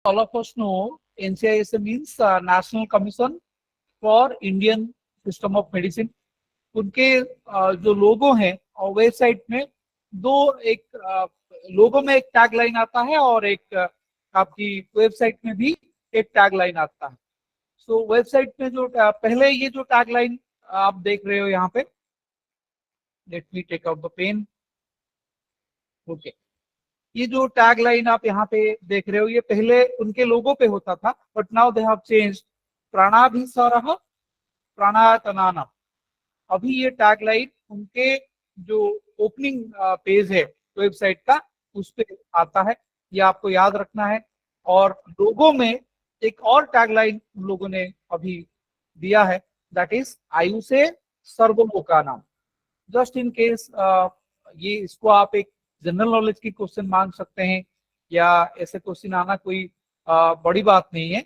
all of us know, NCISM means National Commission for Indian System of Medicine. उनके जो लोगो हैं और website में एक लोगो में एक टैग लाइन आता है और एक आपकी वेबसाइट में भी एक टैग लाइन आता है. सो वेबसाइट में जो पहले ये जो टैग लाइन आप देख रहे हो यहाँ पे, let me take out the pen. Okay, ये जो टैग लाइन आप यहाँ पे देख रहे हो ये पहले उनके लोगों पे होता था, but now they have changed प्राणाभिसरः प्राणायातनानम. अभी ये टैग लाइन उनके जो ओपनिंग पेज है वेबसाइट का उस पे आता है, ये आपको याद रखना है. और लोगों में एक और टैग लाइन उन लोगों ने अभी दिया है, दैट इज आयुषे सर्वलोकानाम. जस्ट इन केस ये इसको आप एक जनरल नॉलेज की क्वेश्चन मान सकते हैं या ऐसे क्वेश्चन आना कोई बड़ी बात नहीं है.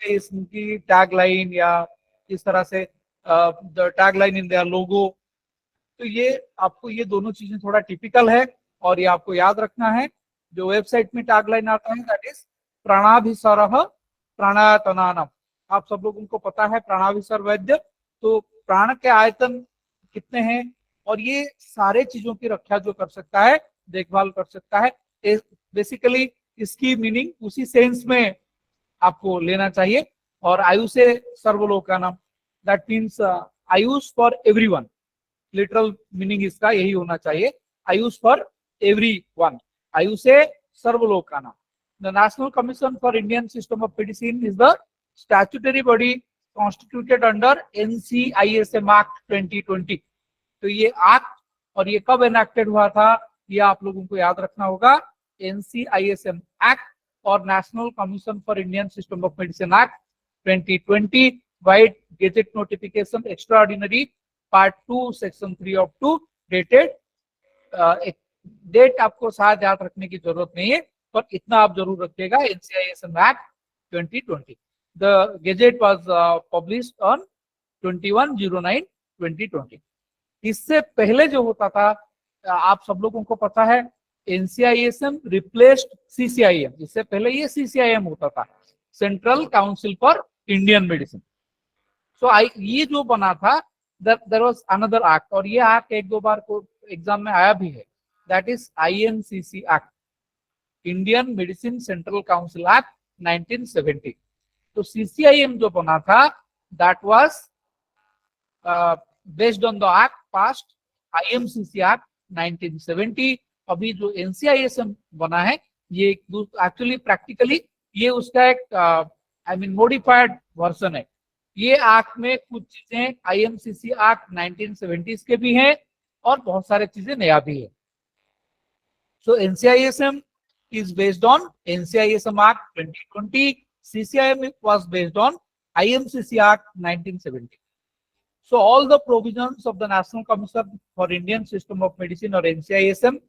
इसकी टैग लाइन या इस तरह से the tag line in their logo, तो ये आपको ये दोनों चीजें थोड़ा टिपिकल है और ये आपको याद रखना है. जो वेबसाइट में टैग लाइन आता है दैट इज प्राणाभिसरः प्राणायातनानम. आप सब लोगों को पता है प्राणाभिसर वैद्य, तो प्राण के आयतन कितने हैं और ये सारे चीजों की रक्षा जो कर सकता है, देखभाल कर सकता है. बेसिकली इसकी मीनिंग उसी सेंस में आपको लेना चाहिए. और आयुषे सर्वलोकानाम, that means AYUSH for everyone. Literal meaning इसका यही होना चाहिए, आयुष फॉर एवरीवन, आयुषे सर्वलोकानाम. The National Commission for Indian System of Medicine is the statutory body constituted under NCISM Act 2020. तो ये एक्ट और ये कब एनेक्टेड हुआ था ये आप लोगों को याद रखना होगा. NCISM Act और National Commission for Indian System of Medicine Act 2020 White Gazette Notification Extraordinary Part 2 Section 3 of 2 dated. Date आपको शायद याद रखने की जरूरत नहीं है, पर इतना आप जरूर रखिएगा, NCISM Act 2020. The Gazette was published on 21/09/2020. इससे पहले जो होता था आप सब लोगों को पता है, NCISM रिप्लेस्ड CCIM. इससे पहले ये CCIM होता था, central council for Indian medicine. So ये जो बना था देयर वाज अनदर एक्ट, और ये एक्ट एक दो बार को एग्जाम में आया भी है, that is IMCC act, Indian medicine central council act 1970. तो CCIM जो बना था that was based on the act past IMCC act 1970. अभी जो NCISM बना है ये एक्चुअली प्रैक्टिकली ये उसका एक मॉडिफाइड वर्जन है. ये एक्ट में कुछ चीजें IMCC एक्ट 1970s के भी हैं और बहुत सारे चीजें नया भी है. सो NCISM is based on NCISM Act 2020. CCIM was based on IMCC Act 1970. So all the provisions of the National Commission for Indian System of Medicine or NCISM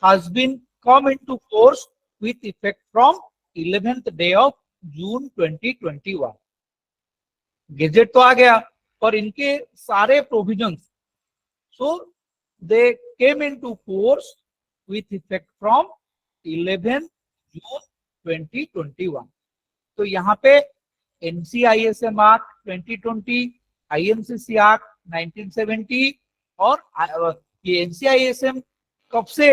has been come into force with effect from 11th day of June 2021. Gazette तो आ गया पर इनके सारे provisions so they came into force with effect from 11 June 2021. तो यहाँ पे NCISM act 2020, IMCC act 1970 और ये NCISM कब से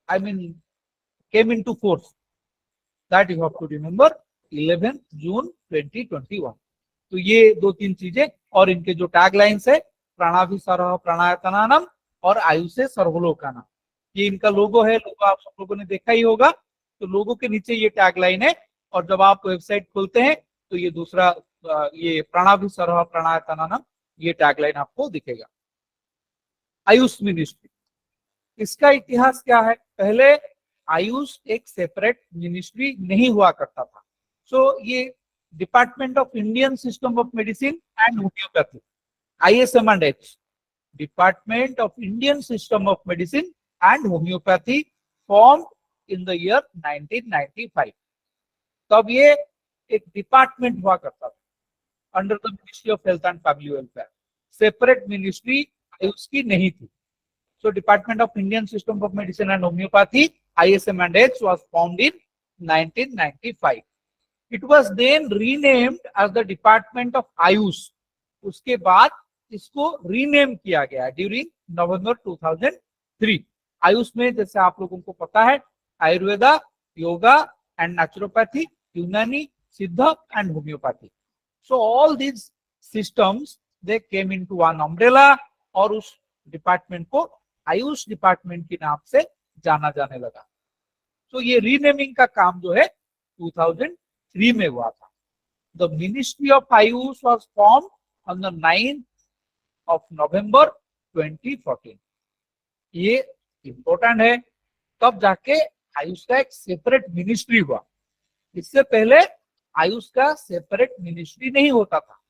came into force, that you have to remember 11 June 2021. तो ये दो तीन चीजें और इनके जो टैग लाइन्स है प्राणाभिसरः प्राणायातनानम और आयुषे सर्वलोकानाम, ये इनका लोगो है. लोगो आप सब लोगों ने देखा ही होगा. तो लोगो के नीचे ये टैग लाइन है और जब आप वेबसाइट खोलते हैं तो ये दूसरा ये प्राणाभिसरः प्राणायातनानम ये टैग लाइन आपको दिखेगा. आयुष मिनिस्ट्री, इसका इतिहास क्या है? पहले आयुष एक सेपरेट मिनिस्ट्री नहीं हुआ करता था. सो ये department of Indian system of medicine and homoeopathy, ISM&H, department of Indian system of medicine and homoeopathy, form in the year 1995. तब ये एक डिपार्टमेंट हुआ करता था under the ministry of health and family welfare. Separate ministry AYUSH की नहीं थी. So department of Indian system of medicine and homoeopathy, ISM&H, was formed in 1995. It was then renamed as the Department of Ayush. उसके बाद इसको rename किया गया during नवंबर 2003. आयुष में जैसे आप लोगों को पता है आयुर्वेदा, योगा एंड नेचुरोपैथी, यूनानी, सिद्ध and homeopathy. So all these systems they came into one umbrella और उस डिपार्टमेंट को आयुष डिपार्टमेंट के नाम से जाना जाने लगा. तो ये रीनेमिंग का काम जो है 2003 में हुआ था. The ministry of Ayush was form on the 9th of November 2014. ये इंपॉर्टेंट है. तब जाके आयुष का एक सेपरेट मिनिस्ट्री हुआ. इससे पहले आयुष का सेपरेट मिनिस्ट्री नहीं होता था.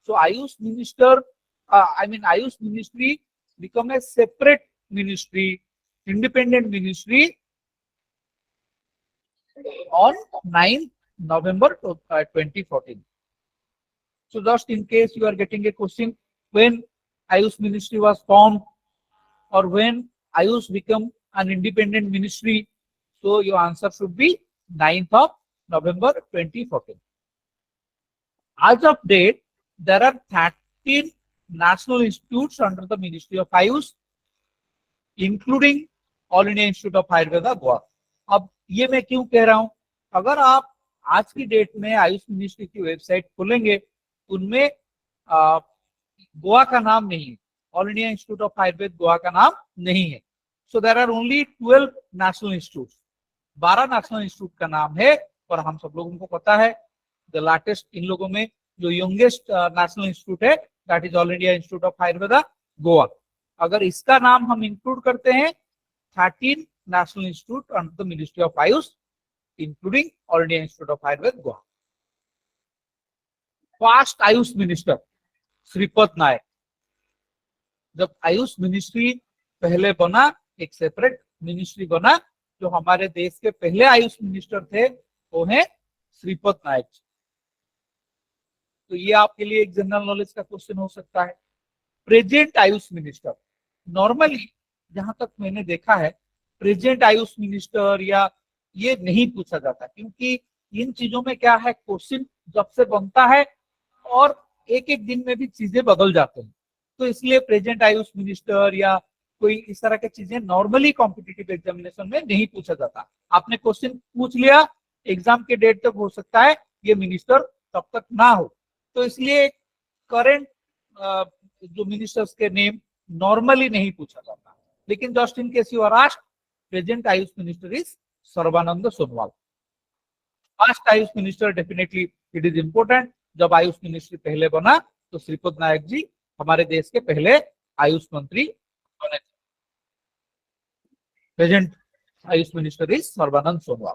So AYUSH minister AYUSH ministry become a separate ministry, independent ministry on 9th November 2014. So just in case you are getting a question, when Ayush ministry was formed or when Ayush become an independent ministry, so your answer should be 9th of November 2014. As of date, there are 13 national institutes under the Ministry of Ayush, including all India institute of Ayurveda Goa. अब ये मैं क्यों कह रहा हूं, अगर आप आज की डेट में आयुष मिनिस्ट्री की वेबसाइट खोलेंगे उनमें गोवा का नाम नहीं है, All India institute of Ayurveda Goa का नाम नहीं है. So there are only 12 national institute. 12 national institute का नाम है और हम सब लोगों को पता है द लाटेस्ट इन लोगों में जो यंगेस्ट नेशनल इंस्टीट्यूट है that is all India institute of Ayurveda Goa. अगर इसका नाम हम इंक्लूड करते हैं 13 national institute under the ministry of AYUSH including all India institute of Ayurveda Goa. First AYUSH minister Shripad Naik. जब आयुष मिनिस्ट्री पहले बना, एक सेपरेट मिनिस्ट्री बना, जो हमारे देश के पहले आयुष मिनिस्टर थे वो है श्रीपद नायक. तो ये आपके लिए एक जनरल नॉलेज का क्वेश्चन हो सकता है. प्रेजेंट आयुष मिनिस्टर, नॉर्मली जहां तक मैंने देखा है प्रेजेंट आयुष मिनिस्टर या ये नहीं पूछा जाता, क्योंकि इन चीजों में क्या है क्वेश्चन जब से बनता है और एक एक दिन में भी चीजें बदल जाते हैं. तो इसलिए प्रेजेंट आयुष मिनिस्टर या कोई इस तरह की चीजें नॉर्मली कॉम्पिटिटिव एग्जामिनेशन में नहीं पूछा जाता. आपने क्वेश्चन पूछ लिया, एग्जाम के डेट तक हो सकता है ये मिनिस्टर तब तक ना हो. तो इसलिए करेंट जो मिनिस्टर्स के नेम नॉर्मली नहीं पूछा जाता. लेकिन just in case you are asked, present AYUSH minister is Sarbananda Sonowal. First AYUSH minister definitely it is important. जब आयुष मिनिस्ट्री पहले बना तो श्रीपद नायक जी हमारे देश के पहले आयुष मंत्री बने. Present AYUSH minister is Sarbananda Sonowal.